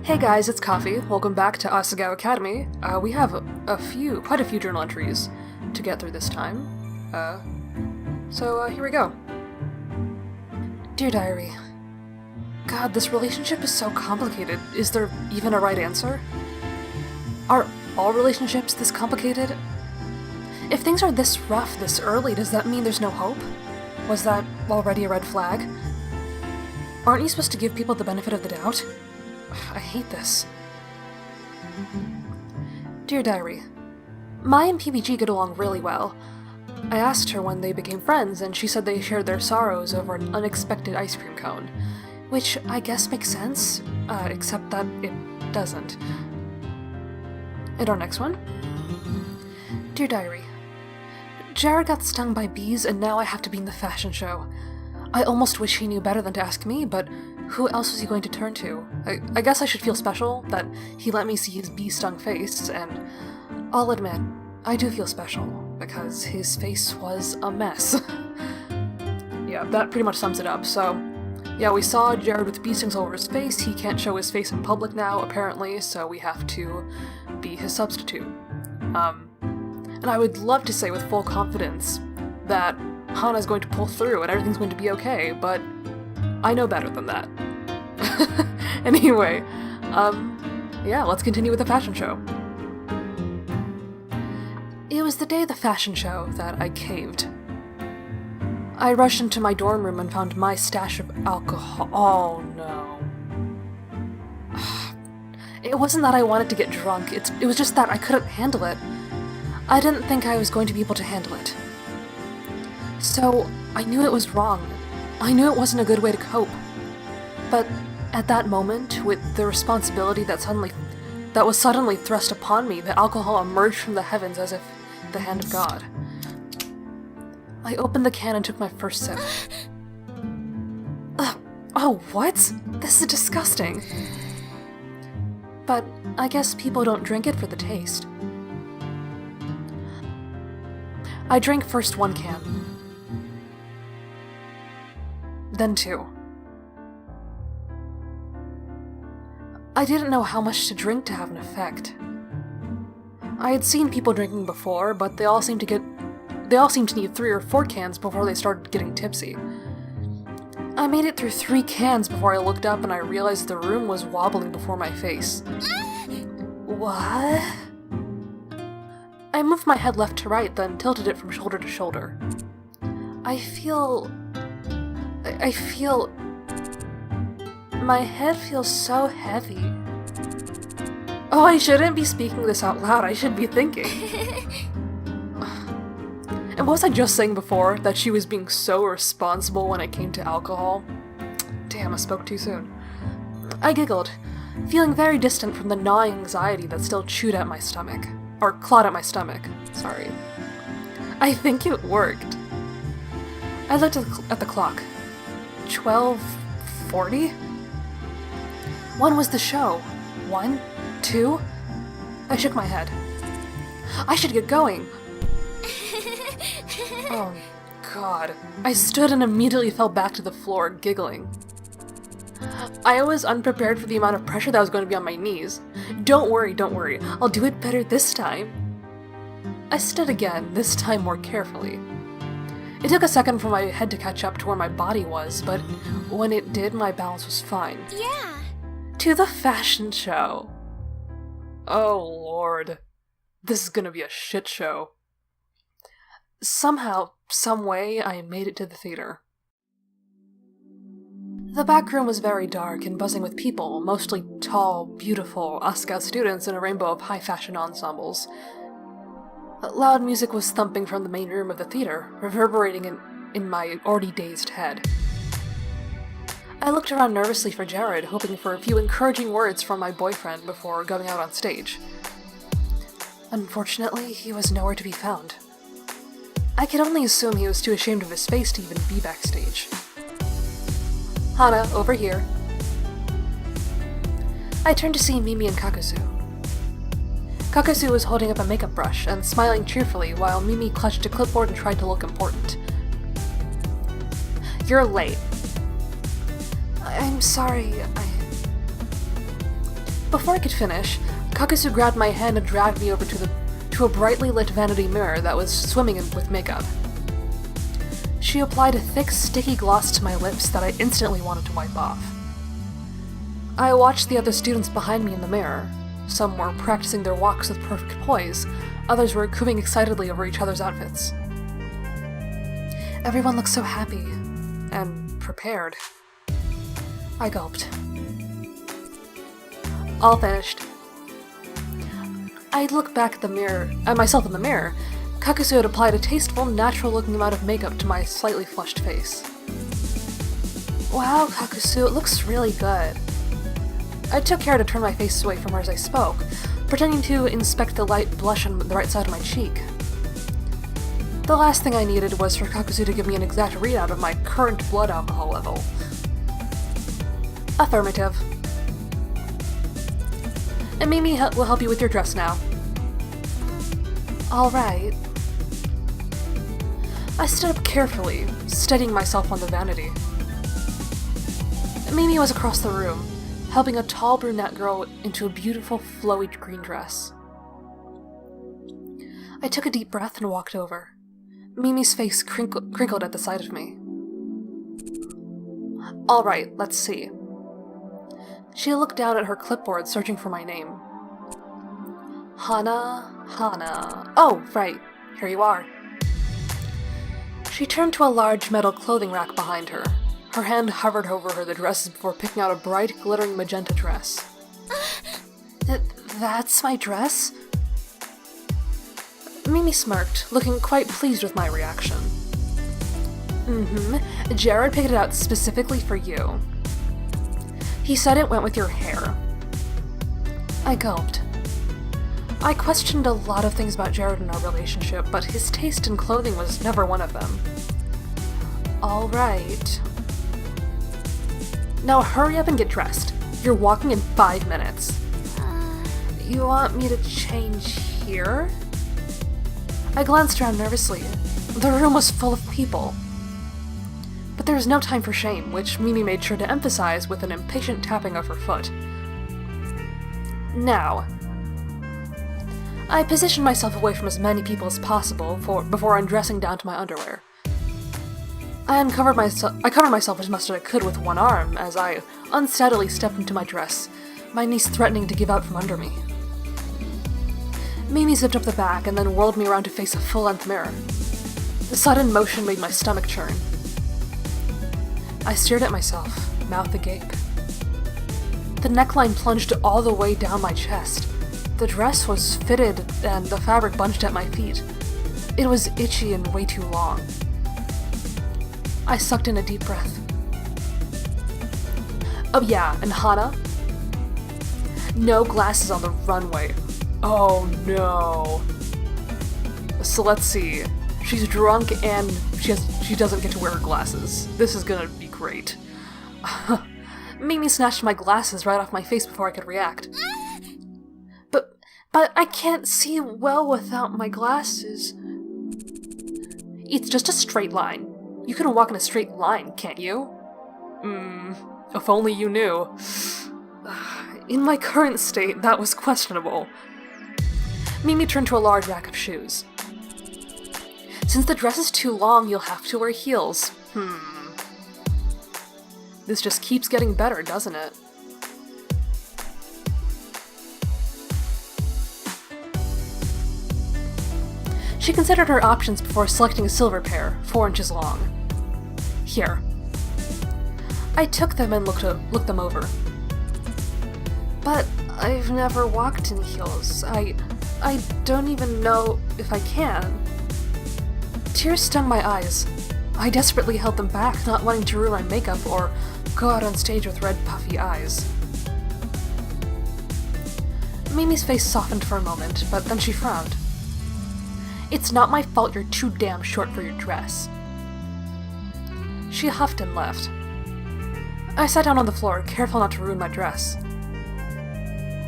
Hey guys, it's Coffee. Welcome back to Asagao Academy. We have quite a few journal entries to get through this time. So here we go. Dear Diary. God, this relationship is so complicated. Is there even a right answer? Are all relationships this complicated? If things are this rough this early, does that mean there's no hope? Was that already a red flag? Aren't you supposed to give people the benefit of the doubt? I hate this. Dear Diary, Mai and PBG get along really well. I asked her when they became friends, and she said they shared their sorrows over an unexpected ice cream cone. Which I guess makes sense, except that it doesn't. And our next one? Dear Diary, Jared got stung by bees, and now I have to be in the fashion show. I almost wish he knew better than to ask me, but who else was he going to turn to? I guess I should feel special that he let me see his bee-stung face, and I'll admit, I do feel special, because his face was a mess. Yeah, that pretty much sums it up, so yeah, we saw Jared with bee stings all over his face. He can't show his face in public now, apparently, so we have to be his substitute. And I would love to say with full confidence that Hana's going to pull through and everything's going to be okay, but I know better than that. Anyway, yeah, let's continue with the fashion show. It was the day of the fashion show that I caved. I rushed into my dorm room and found my stash of alcohol. Oh no. It wasn't that I wanted to get drunk, it was just that I couldn't handle it. I didn't think I was going to be able to handle it. So, I knew it was wrong. I knew it wasn't a good way to cope. But at that moment, with the responsibility that was suddenly thrust upon me, the alcohol emerged from the heavens as if the hand of God. I opened the can and took my first sip. Oh, what? This is disgusting. But I guess people don't drink it for the taste. I drank first one can. Then two. I didn't know how much to drink to have an effect. I had seen people drinking before, but they all seemed to need 3 or 4 cans before they started getting tipsy. I made it through 3 cans before I looked up and I realized the room was wobbling before my face. What? I moved my head left to right, then tilted it from shoulder to shoulder. I feel... My head feels so heavy. Oh, I shouldn't be speaking this out loud, I should be thinking. And what was I just saying before, that she was being so responsible when it came to alcohol? Damn, I spoke too soon. I giggled, feeling very distant from the gnawing anxiety that still chewed at my stomach. Or clawed at my stomach, sorry. I think it worked. I looked at the clock. 12:40? When was the show? 1? 2? I shook my head. I should get going! Oh, God. I stood and immediately fell back to the floor, giggling. I was unprepared for the amount of pressure that was going to be on my knees. Don't worry, I'll do it better this time. I stood again, this time more carefully. It took a second for my head to catch up to where my body was, but when it did, my balance was fine. Yeah! To the fashion show. Oh, Lord. This is gonna be a shit show. Somehow, someway, I made it to the theater. The back room was very dark and buzzing with people, mostly tall, beautiful Asagao students in a rainbow of high-fashion ensembles. Loud music was thumping from the main room of the theater, reverberating in my already dazed head. I looked around nervously for Jared, hoping for a few encouraging words from my boyfriend before going out on stage. Unfortunately, he was nowhere to be found. I could only assume he was too ashamed of his face to even be backstage. Hana, over here. I turned to see Mimi and Kakuzu. Kakuzu was holding up a makeup brush and smiling cheerfully while Mimi clutched a clipboard and tried to look important. You're late. I'm sorry, Before I could finish, Kakuzu grabbed my hand and dragged me over to a brightly lit vanity mirror that was swimming with makeup. She applied a thick, sticky gloss to my lips that I instantly wanted to wipe off. I watched the other students behind me in the mirror. Some were practicing their walks with perfect poise, others were cooing excitedly over each other's outfits. Everyone looked so happy and prepared. I gulped. All finished. I looked back at myself in the mirror. Kakuzu had applied a tasteful, natural-looking amount of makeup to my slightly flushed face. Wow, Kakuzu, it looks really good. I took care to turn my face away from her as I spoke, pretending to inspect the light blush on the right side of my cheek. The last thing I needed was for Kakuzu to give me an exact readout of my current blood alcohol level. Affirmative. And Mimi will help you with your dress now. Alright. I stood up carefully, steadying myself on the vanity. Mimi was across the room, helping a tall brunette girl into a beautiful, flowy green dress. I took a deep breath and walked over. Mimi's face crinkled at the sight of me. Alright, let's see. She looked down at her clipboard, searching for my name. Hana. Oh, right. Here you are. She turned to a large metal clothing rack behind her. Her hand hovered over the dresses before picking out a bright, glittering magenta dress. That's my dress? Mimi smirked, looking quite pleased with my reaction. Jared picked it out specifically for you. He said it went with your hair. I gulped. I questioned a lot of things about Jared in our relationship, but his taste in clothing was never one of them. Alright. Now hurry up and get dressed. You're walking in 5 minutes. You want me to change here? I glanced around nervously. The room was full of people. But there was no time for shame, which Mimi made sure to emphasize with an impatient tapping of her foot. Now. I positioned myself away from as many people as possible before undressing down to my underwear. I covered myself as much as I could with one arm as I unsteadily stepped into my dress, my knees threatening to give out from under me. Mimi zipped up the back and then whirled me around to face a full-length mirror. The sudden motion made my stomach churn. I stared at myself, mouth agape. The neckline plunged all the way down my chest. The dress was fitted and the fabric bunched at my feet. It was itchy and way too long. I sucked in a deep breath. Oh yeah, and Hana? No glasses on the runway. Oh no. So let's see. She's drunk and she doesn't get to wear her glasses. This is gonna be great. Mimi snatched my glasses right off my face before I could react. But I can't see well without my glasses. It's just a straight line. You can walk in a straight line, can't you? If only you knew. In my current state, that was questionable. Mimi turned to a large rack of shoes. Since the dress is too long, you'll have to wear heels. This just keeps getting better, doesn't it? She considered her options before selecting a silver pair, 4 inches long. Here. I took them and looked them over. But I've never walked in heels. I don't even know if I can. Tears stung my eyes. I desperately held them back, not wanting to ruin my makeup or go out on stage with red, puffy eyes. Mimi's face softened for a moment, but then she frowned. It's not my fault you're too damn short for your dress. She huffed and left. I sat down on the floor, careful not to ruin my dress.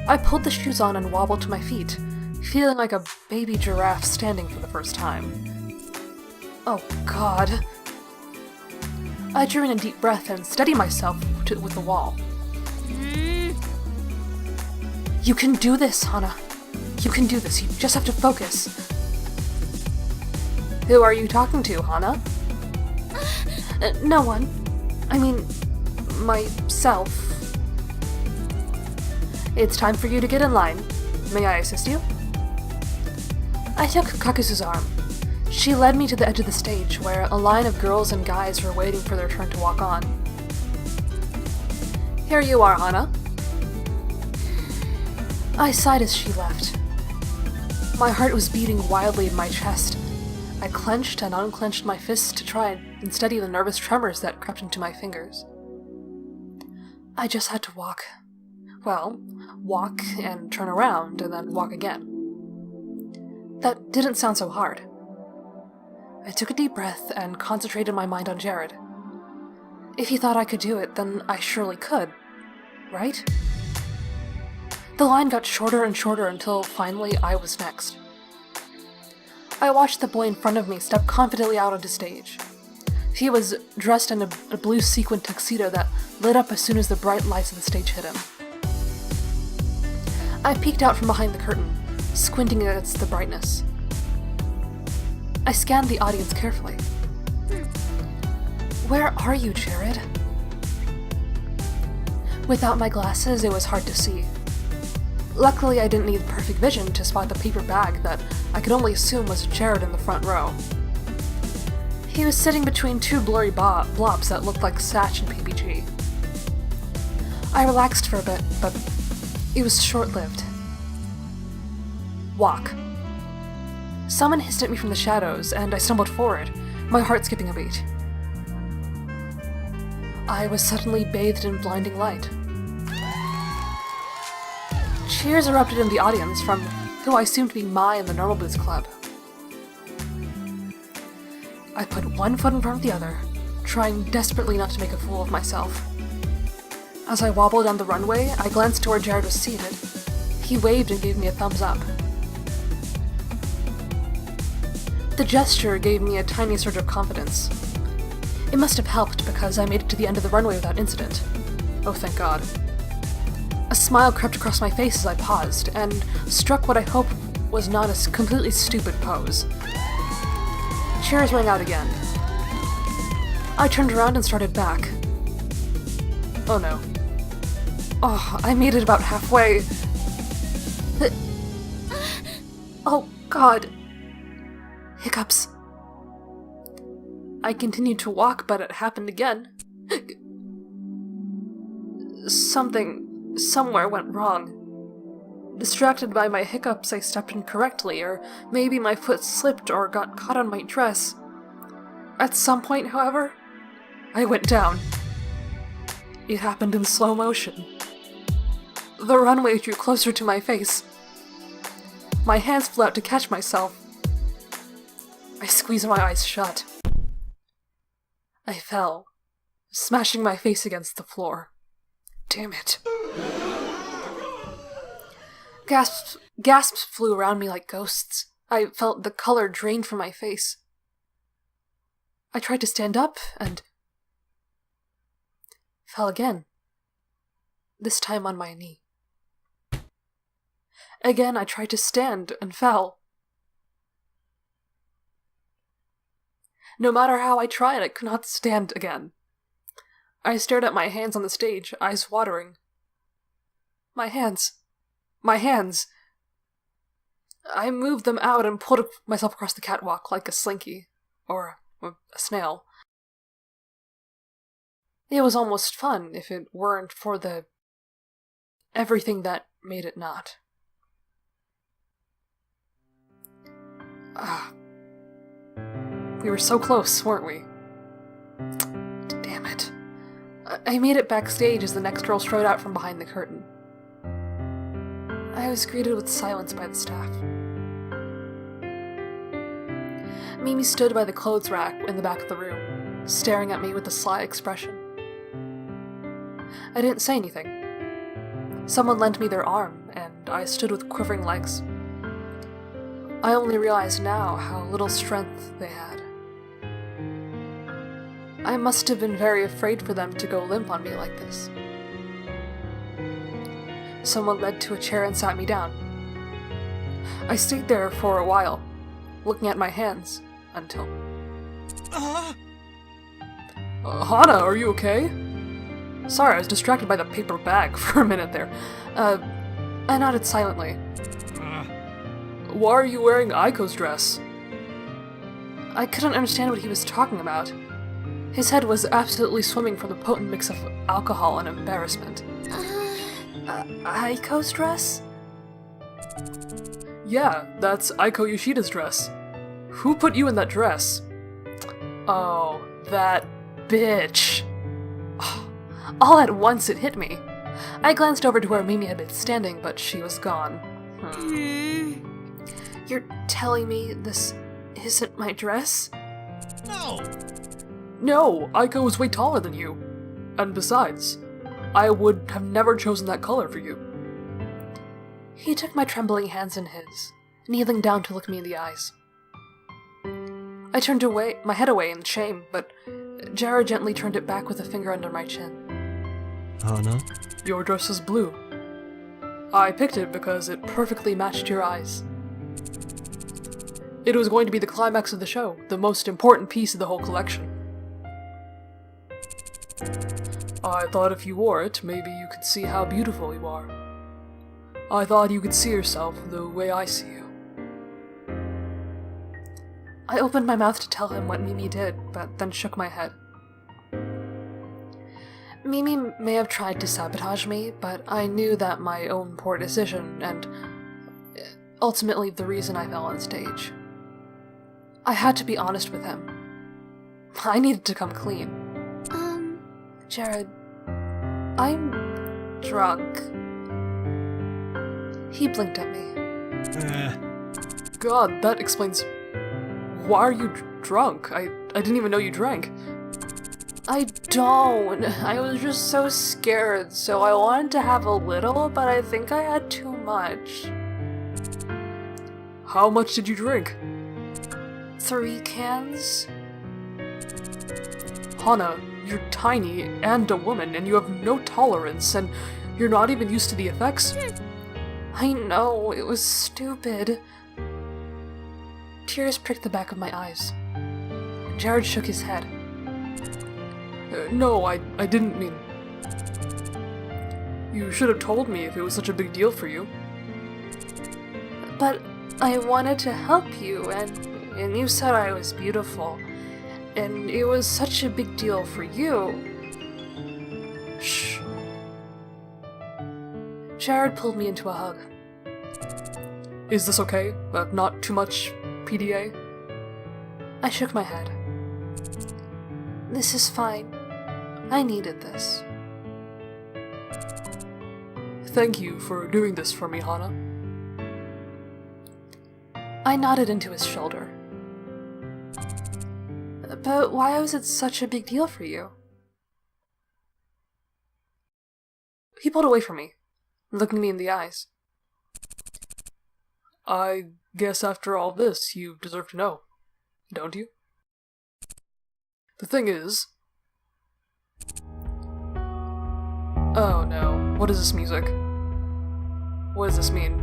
I pulled the shoes on and wobbled to my feet, feeling like a baby giraffe standing for the first time. Oh God. I drew in a deep breath and steadied myself with the wall. You can do this, Hana. You can do this. You just have to focus. Who are you talking to, Hana? No one. I mean, myself. It's time for you to get in line. May I assist you? I took Kakuzu's arm. She led me to the edge of the stage, where a line of girls and guys were waiting for their turn to walk on. Here you are, Hana. I sighed as she left. My heart was beating wildly in my chest. I clenched and unclenched my fists to try and steady the nervous tremors that crept into my fingers. I just had to walk. Well, walk and turn around and then walk again. That didn't sound so hard. I took a deep breath and concentrated my mind on Jared. If he thought I could do it, then I surely could, right? The line got shorter and shorter until finally I was next. I watched the boy in front of me step confidently out onto stage. He was dressed in a blue sequin tuxedo that lit up as soon as the bright lights of the stage hit him. I peeked out from behind the curtain, squinting against the brightness. I scanned the audience carefully. Where are you, Jared? Without my glasses, it was hard to see. Luckily, I didn't need perfect vision to spot the paper bag that I could only assume was Jared in the front row. He was sitting between two blurry blobs that looked like Satch and PBG. I relaxed for a bit, but it was short-lived. Walk. Someone hissed at me from the shadows, and I stumbled forward, my heart skipping a beat. I was suddenly bathed in blinding light. Cheers erupted in the audience from who I assumed to be Mai in the Normal Boots Club. I put one foot in front of the other, trying desperately not to make a fool of myself. As I wobbled down the runway, I glanced to where Jared was seated. He waved and gave me a thumbs up. The gesture gave me a tiny surge of confidence. It must have helped because I made it to the end of the runway without incident. Oh, thank God. A smile crept across my face as I paused, and struck what I hoped was not a completely stupid pose. Cheers rang out again. I turned around and started back. Oh no. Oh, I made it about halfway. Oh, God. Hiccups. I continued to walk, but it happened again. Something, somewhere went wrong. Distracted by my hiccups, I stepped incorrectly, or maybe my foot slipped or got caught on my dress. At some point, however, I went down. It happened in slow motion. The runway drew closer to my face. My hands flew out to catch myself. I squeezed my eyes shut. I fell, smashing my face against the floor. Damn it. Gasps flew around me like ghosts. I felt the color drain from my face. I tried to stand up and fell again. This time on my knee. Again, I tried to stand and fell. No matter how I tried, I could not stand again. I stared at my hands on the stage, eyes watering. My hands. My hands. I moved them out and pulled myself across the catwalk like a slinky, or a snail. It was almost fun if it weren't for the everything that made it not. We were so close, weren't we? Damn it. I made it backstage as the next girl strode out from behind the curtain. I was greeted with silence by the staff. Mimi stood by the clothes rack in the back of the room, staring at me with a sly expression. I didn't say anything. Someone lent me their arm, and I stood with quivering legs. I only realize now how little strength they had. I must have been very afraid for them to go limp on me like this. someone led to a chair and sat me down. I stayed there for a while, looking at my hands, until... Hana, are you okay? Sorry, I was distracted by the paper bag for a minute there. I nodded silently. Why are you wearing Aiko's dress? I couldn't understand what he was talking about. His head was absolutely swimming from the potent mix of alcohol and embarrassment. Aiko's dress? Yeah, that's Aiko Yoshida's dress. Who put you in that dress? Oh, that bitch. All at once it hit me. I glanced over to where Mimi had been standing, but she was gone. You're telling me this isn't my dress? No! No, Aiko was way taller than you. And besides, I would have never chosen that color for you. He took my trembling hands in his, kneeling down to look me in the eyes. I turned my head away in shame, but Jared gently turned it back with a finger under my chin. Hana? Your dress is blue. I picked it because it perfectly matched your eyes. It was going to be the climax of the show, the most important piece of the whole collection. I thought if you wore it, maybe you could see how beautiful you are. I thought you could see yourself the way I see you. I opened my mouth to tell him what Mimi did, but then shook my head. Mimi may have tried to sabotage me, but I knew that my own poor decision, and ultimately the reason I fell on stage. I had to be honest with him. I needed to come clean. Jared, I'm drunk. He blinked at me. God, that explains... Why are you drunk? I didn't even know you drank. I don't. I was just so scared, so I wanted to have a little, but I think I had too much. How much did you drink? 3 cans? Hana, you're tiny and a woman, and you have no tolerance, and you're not even used to the effects. I know, it was stupid. Tears pricked the back of my eyes. Jared shook his head. No, I didn't mean... You should have told me if it was such a big deal for you. But I wanted to help you, and you said I was beautiful. And it was such a big deal for you. Shh. Jared pulled me into a hug. Is this okay? Not too much PDA? I shook my head. This is fine. I needed this. Thank you for doing this for me, Hana. I nodded into his shoulder. But why was it such a big deal for you? He pulled away from me, looking me in the eyes. I guess after all this, you deserve to know, don't you? The thing is... Oh no, what is this music? What does this mean?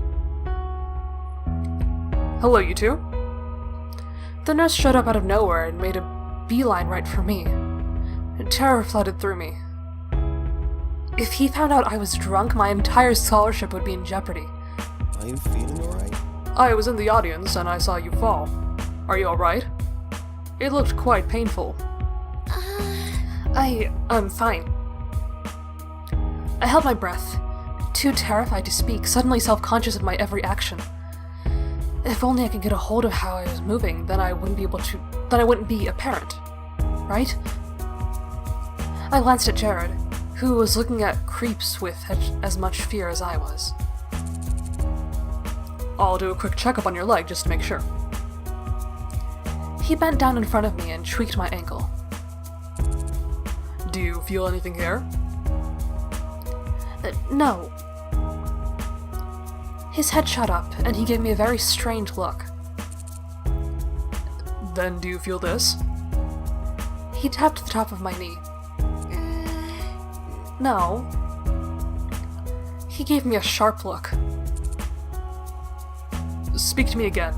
Hello, you two? The nurse showed up out of nowhere and made a beeline right for me. Terror flooded through me. If he found out I was drunk, my entire scholarship would be in jeopardy. Are you feeling alright? I was in the audience and I saw you fall. Are you alright? It looked quite painful. I'm fine. I held my breath, too terrified to speak, suddenly self-conscious of my every action. If only I could get a hold of how I was moving, then I wouldn't be apparent, right? I glanced at Jared, who was looking at creeps with as much fear as I was. I'll do a quick checkup on your leg just to make sure. He bent down in front of me and tweaked my ankle. Do you feel anything here? No. His head shot up, and he gave me a very strange look. Then do you feel this? He tapped the top of my knee. No. He gave me a sharp look. Speak to me again.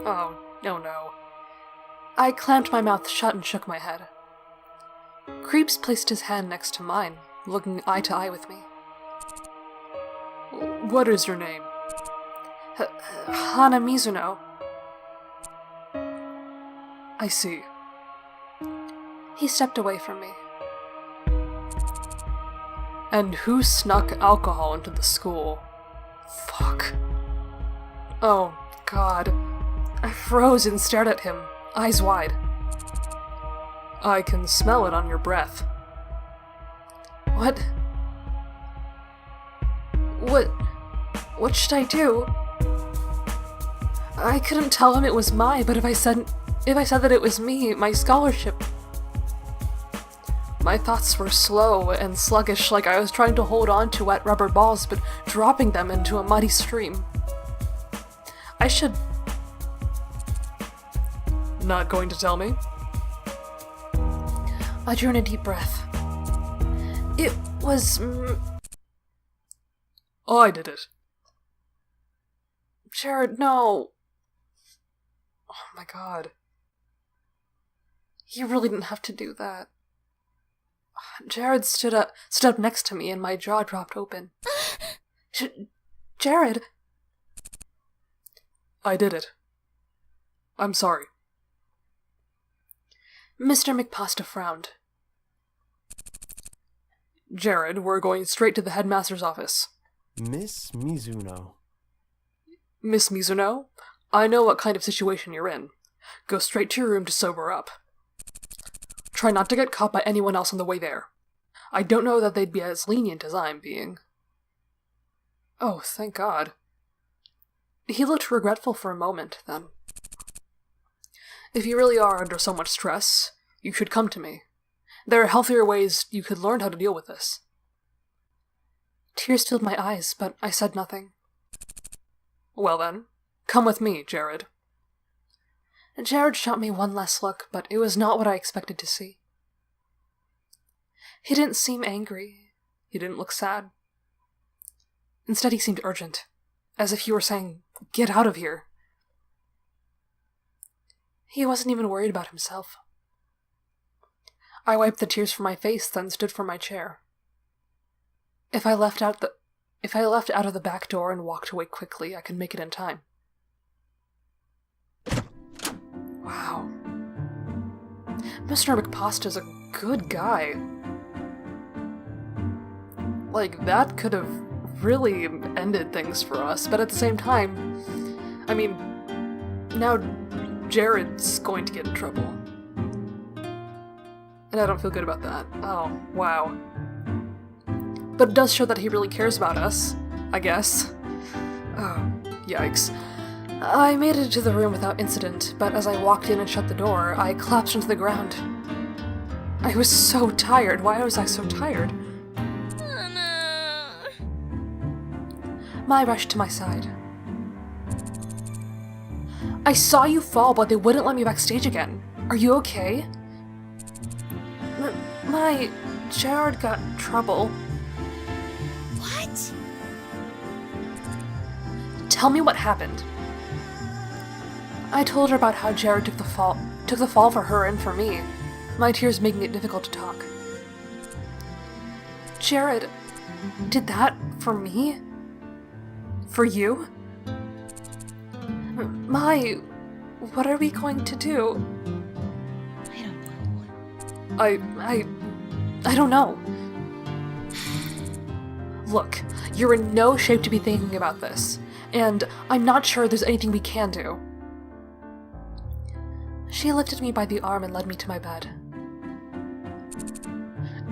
Oh, no. I clamped my mouth shut and shook my head. Creeps placed his hand next to mine, looking eye to eye with me. What is your name? Hana Mizuno. I see. He stepped away from me. And who snuck alcohol into the school? Fuck. Oh, God. I froze and stared at him, eyes wide. I can smell it on your breath. What should I do? I couldn't tell him it was mine, but if I said that it was me, my scholarship... My thoughts were slow and sluggish, like I was trying to hold on to wet rubber balls, but dropping them into a muddy stream. I should... Not going to tell me? I drew in a deep breath. It was... I did it. Jared, no. Oh my God. You really didn't have to do that. Jared stood up next to me and my jaw dropped open. Jared! I did it. I'm sorry. Mr. McPasta frowned. Jared, we're going straight to the headmaster's office. Miss Mizuno. Miss Mizuno? I know what kind of situation you're in. Go straight to your room to sober up. Try not to get caught by anyone else on the way there. I don't know that they'd be as lenient as I'm being. Oh, thank God. He looked regretful for a moment, then. If you really are under so much stress, you should come to me. There are healthier ways you could learn how to deal with this. Tears filled my eyes, but I said nothing. Well then, come with me, Jared. Jared shot me one last look, but it was not what I expected to see. He didn't seem angry. He didn't look sad. Instead, he seemed urgent, as if he were saying, "Get out of here." He wasn't even worried about himself. I wiped the tears from my face, then stood from my chair. If I left out of the back door and walked away quickly, I could make it in time. Wow. Mr. McPasta's a good guy. Like, that could have really ended things for us, but at the same time, I mean, now Jared's going to get in trouble. And I don't feel good about that. Oh, wow. But it does show that he really cares about us, I guess. Oh, yikes. I made it to the room without incident, but as I walked in and shut the door, I collapsed into the ground. I was so tired. Why was I so tired? Hana. Mai rushed to my side. I saw you fall, but they wouldn't let me backstage again. Are you okay? Jared got in trouble. What? Tell me what happened. I told her about how Jared took the fall for her and for me, my tears making it difficult to talk. Jared did that for me? For you? Mai, what are we going to do? I don't know. I don't know. Look, you're in no shape to be thinking about this, and I'm not sure there's anything we can do. She lifted me by the arm and led me to my bed.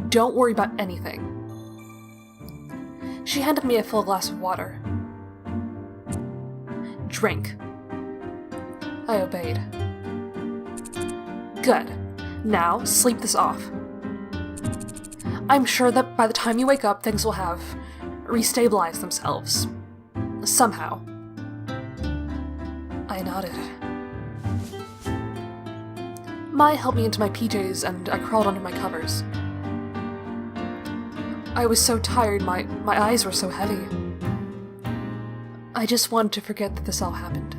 Don't worry about anything. She handed me a full glass of water. Drink. I obeyed. Good. Now, sleep this off. I'm sure that by the time you wake up, things will have restabilized themselves. Somehow. I nodded. Mai helped me into my PJs and I crawled under my covers. I was so tired, my eyes were so heavy. I just wanted to forget that this all happened.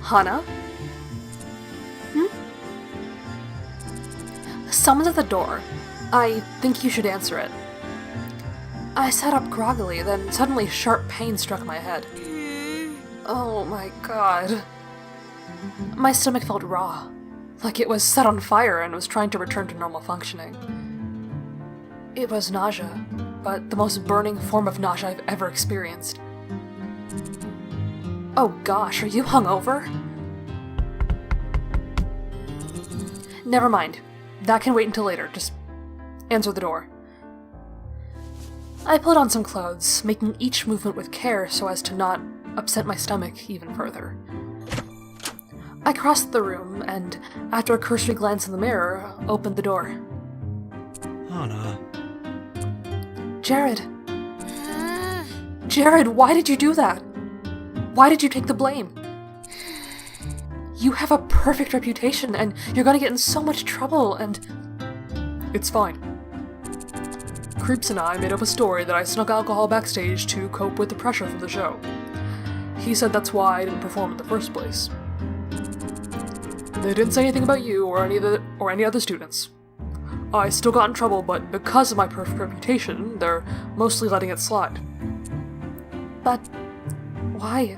Hana? Someone's at the door. I think you should answer it. I sat up groggily, then suddenly sharp pain struck my head. Oh my god. My stomach felt raw, like it was set on fire and was trying to return to normal functioning. It was nausea, but the most burning form of nausea I've ever experienced. Oh gosh, are you hungover? Never mind. That can wait until later. Just answer the door. I pulled on some clothes, making each movement with care so as to not upset my stomach even further. I crossed the room and, after a cursory glance in the mirror, opened the door. Hana. Jared. Jared, why did you do that? Why did you take the blame? You have a perfect reputation, and you're gonna get in so much trouble, and... It's fine. Creeps and I made up a story that I snuck alcohol backstage to cope with the pressure from the show. He said that's why I didn't perform in the first place. They didn't say anything about you or any other students. I still got in trouble, but because of my perfect reputation, they're mostly letting it slide. But... why?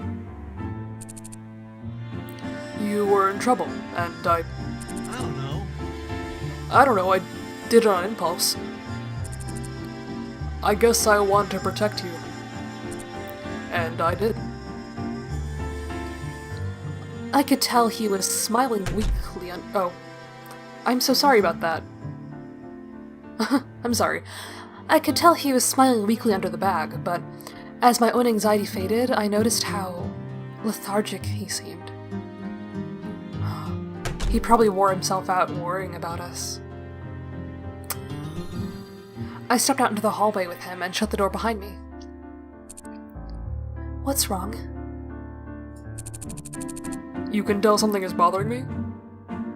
You were in trouble, and I don't know. I don't know, I did it on impulse. I guess I wanted to protect you. And I did. I could tell he was smiling weakly on— oh. I'm so sorry about that. I'm sorry. I could tell he was smiling weakly under the bag, but as my own anxiety faded, I noticed how lethargic he seemed. He probably wore himself out worrying about us. I stepped out into the hallway with him and shut the door behind me. What's wrong? You can tell something is bothering me?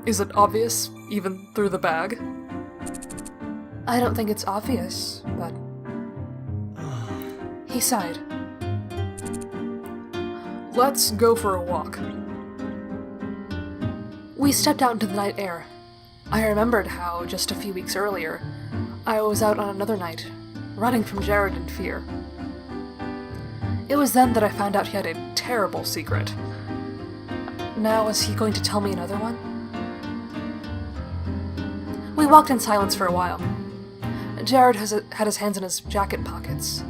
Is it obvious, even through the bag? I don't think it's obvious, but... He sighed. Let's go for a walk. We stepped out into the night air. I remembered how, just a few weeks earlier, I was out on another night, running from Jared in fear. It was then that I found out he had a terrible secret. Now, is he going to tell me another one? We walked in silence for a while. Jared had his hands in his jacket pockets.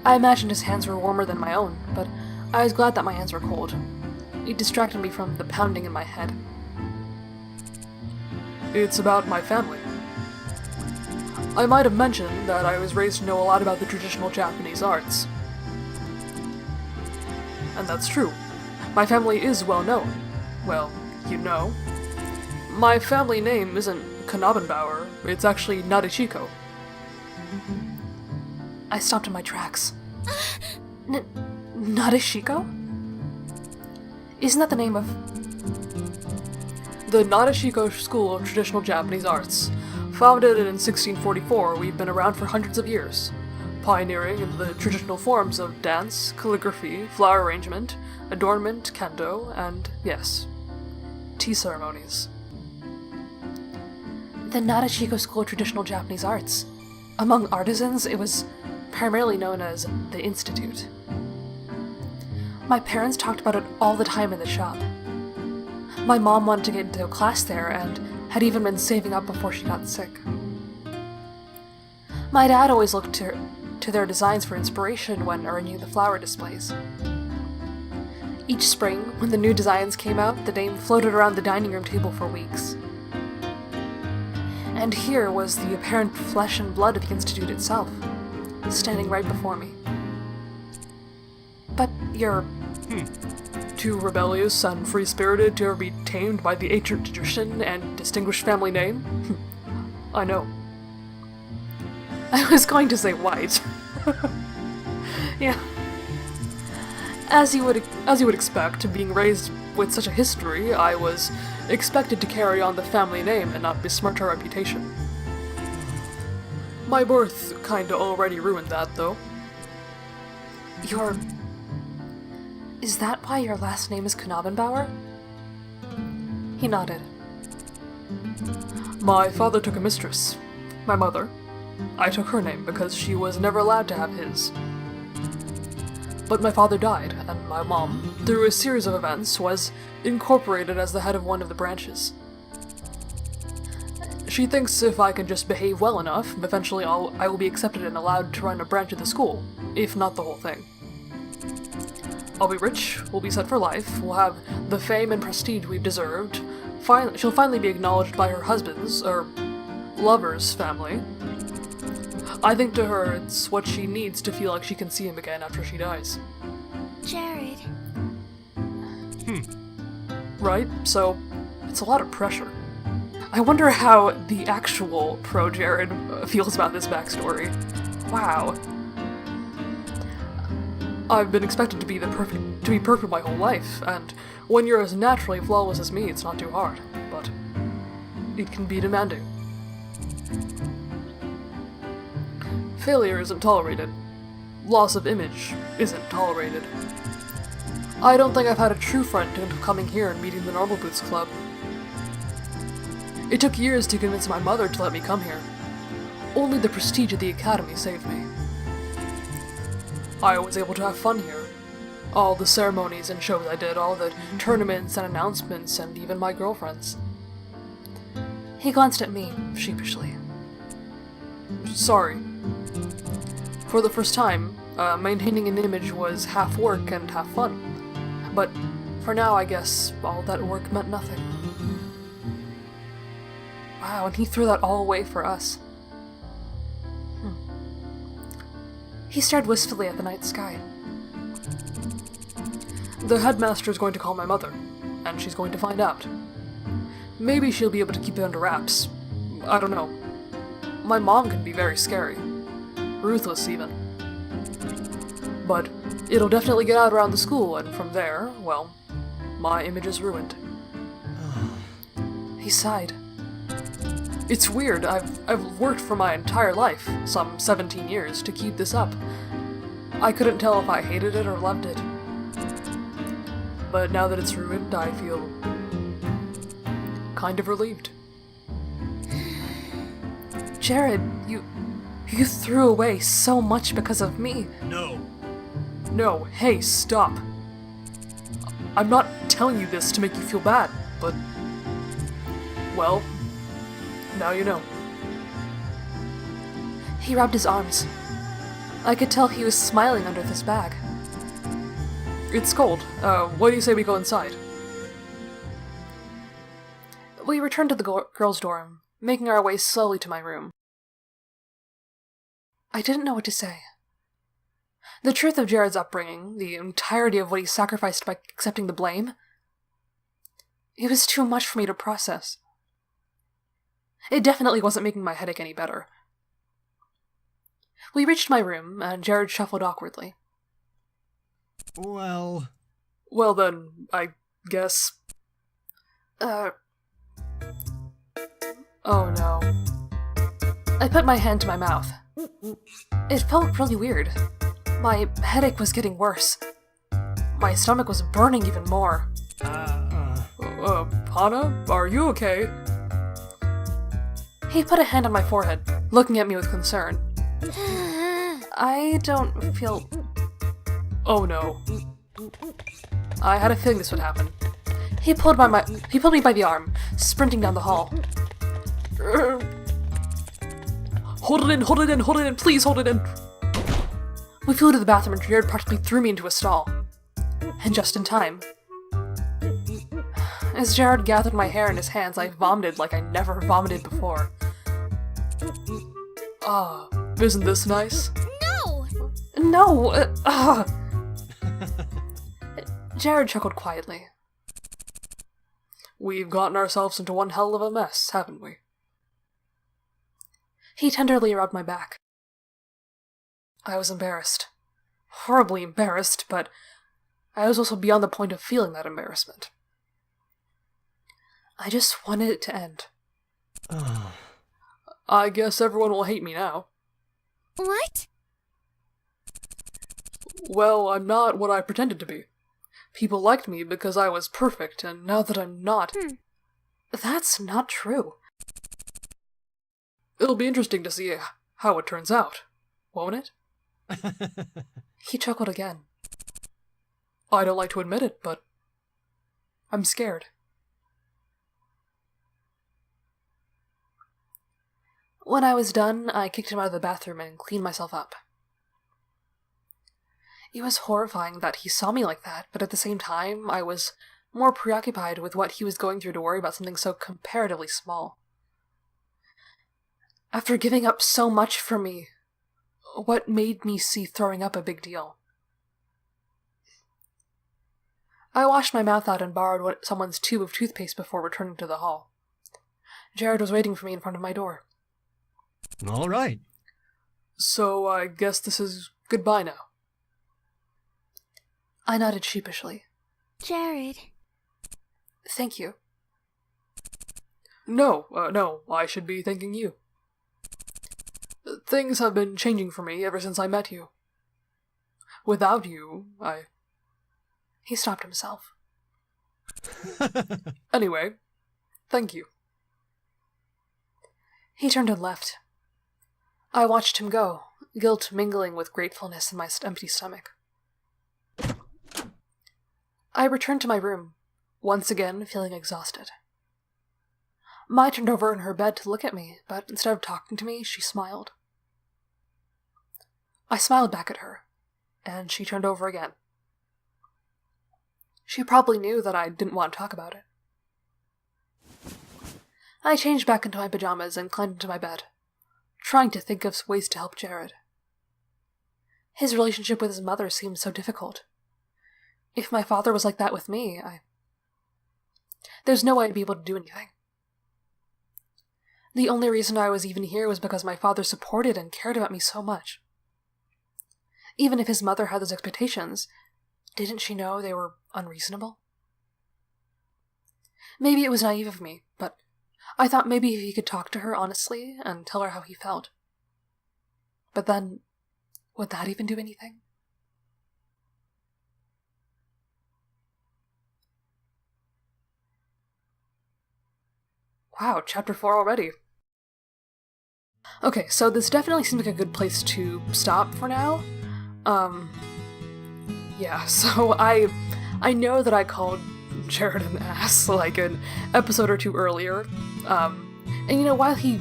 I imagined his hands were warmer than my own, but I was glad that my hands were cold. It distracted me from the pounding in my head. It's about my family. I might have mentioned that I was raised to know a lot about the traditional Japanese arts. And that's true. My family is well known. Well, you know. My family name isn't Kanabenbauer, it's actually Nadeshiko. I stopped in my tracks. Nadeshiko? Isn't that the name of... The Nadeshiko School of Traditional Japanese Arts. Founded in 1644, we've been around for hundreds of years, pioneering in the traditional forms of dance, calligraphy, flower arrangement, adornment, kendo, and, yes, tea ceremonies. The Nadeshiko School of Traditional Japanese Arts. Among artisans, it was primarily known as the Institute. My parents talked about it all the time in the shop. My mom wanted to get into a class there and had even been saving up before she got sick. My dad always looked to their designs for inspiration when arranging the flower displays. Each spring, when the new designs came out, the name floated around the dining room table for weeks. And here was the apparent flesh and blood of the Institute itself, standing right before me. But you're... too rebellious and free-spirited to ever be tamed by the ancient tradition and distinguished family name? I know. I was going to say white. Yeah, As you would expect, being raised with such a history, I was expected to carry on the family name and not besmirch our reputation. My birth kinda already ruined that, though. Is that why your last name is Knabenbauer? He nodded. My father took a mistress, my mother. I took her name because she was never allowed to have his. But my father died, and my mom, through a series of events, was incorporated as the head of one of the branches. She thinks if I can just behave well enough, eventually I will be accepted and allowed to run a branch of the school, if not the whole thing. I'll be rich, we'll be set for life, we'll have the fame and prestige we've deserved. She'll finally be acknowledged by her husband's, or lover's, family. I think to her it's what she needs to feel like she can see him again after she dies. Jared. Right? So, it's a lot of pressure. I wonder how the actual pro-Jared feels about this backstory. Wow. I've been expected to be perfect my whole life, and when you're as naturally flawless as me, it's not too hard, but it can be demanding. Failure isn't tolerated. Loss of image isn't tolerated. I don't think I've had a true friend until coming here and meeting the Normal Boots Club. It took years to convince my mother to let me come here. Only the prestige of the academy saved me. I was able to have fun here. All the ceremonies and shows I did, all the tournaments and announcements, and even my girlfriends. He glanced at me, sheepishly. Sorry. For the first time, maintaining an image was half work and half fun. But for now, I guess all that work meant nothing. Wow, and he threw that all away for us. He stared wistfully at the night sky. The headmaster is going to call my mother, and she's going to find out. Maybe she'll be able to keep it under wraps. I don't know. My mom can be very scary. Ruthless, even. But it'll definitely get out around the school, and from there, well, my image is ruined. He sighed. It's weird. I've worked for my entire life, some 17 years, to keep this up. I couldn't tell if I hated it or loved it. But now that it's ruined, I feel kind of relieved. Jared, you threw away so much because of me. No. No, hey, stop. I'm not telling you this to make you feel bad, but... well, now you know. He rubbed his arms. I could tell he was smiling under this bag. It's cold. What do you say we go inside? We returned to the girls' dorm, making our way slowly to my room. I didn't know what to say. The truth of Jared's upbringing, the entirety of what he sacrificed by accepting the blame, it was too much for me to process. It definitely wasn't making my headache any better. We reached my room, and Jared shuffled awkwardly. Well then, I guess... Oh no. I put my hand to my mouth. It felt really weird. My headache was getting worse. My stomach was burning even more. Hana? Are you okay? He put a hand on my forehead, looking at me with concern. I don't feel... Oh no. I had a feeling this would happen. He pulled me by the arm, sprinting down the hall. Hold it in, please hold it in! We flew to the bathroom and Jared practically threw me into a stall. And just in time. As Jared gathered my hair in his hands, I vomited like I never vomited before. Isn't this nice? No! Jared chuckled quietly. We've gotten ourselves into one hell of a mess, haven't we? He tenderly rubbed my back. I was embarrassed. Horribly embarrassed, but I was also beyond the point of feeling that embarrassment. I just wanted it to end. I guess everyone will hate me now. What? Well, I'm not what I pretended to be. People liked me because I was perfect, and now that I'm not... That's not true. It'll be interesting to see how it turns out, won't it? He chuckled again. I don't like to admit it, but I'm scared. When I was done, I kicked him out of the bathroom and cleaned myself up. It was horrifying that he saw me like that, but at the same time, I was more preoccupied with what he was going through to worry about something so comparatively small. After giving up so much for me, what made me see throwing up a big deal? I washed my mouth out and borrowed someone's tube of toothpaste before returning to the hall. Jared was waiting for me in front of my door. All right. So I guess this is goodbye now. I nodded sheepishly. Jared. Thank you. No, I should be thanking you. Things have been changing for me ever since I met you. Without you, He stopped himself. Anyway, thank you. He turned and left. I watched him go, guilt mingling with gratefulness in my empty stomach. I returned to my room, once again feeling exhausted. Mai turned over in her bed to look at me, but instead of talking to me, she smiled. I smiled back at her, and she turned over again. She probably knew that I didn't want to talk about it. I changed back into my pajamas and climbed into my bed, trying to think of ways to help Jared. His relationship with his mother seemed so difficult. If my father was like that with me, there's no way I'd be able to do anything. The only reason I was even here was because my father supported and cared about me so much. Even if his mother had those expectations, didn't she know they were unreasonable? Maybe it was naive of me, but I thought maybe he could talk to her honestly and tell her how he felt. But then, would that even do anything? Wow, chapter 4 already. Okay, so this definitely seems like a good place to stop for now. Yeah, so I know that I called Jared an ass like an episode or two earlier. And you know, while he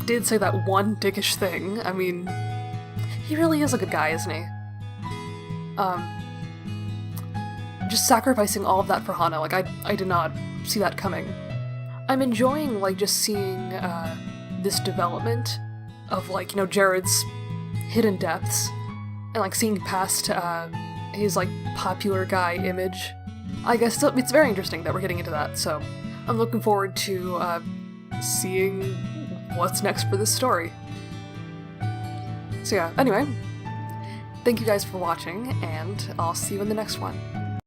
did say that one dickish thing, I mean, he really is a good guy, isn't he? Just sacrificing all of that for Hana, like I did not see that coming. I'm enjoying, like, just seeing, this development of, like, you know, Jared's hidden depths, and, like, seeing past, his, like, popular guy image. I guess it's very interesting that we're getting into that, so I'm looking forward to, seeing what's next for this story. So yeah, anyway, thank you guys for watching, and I'll see you in the next one.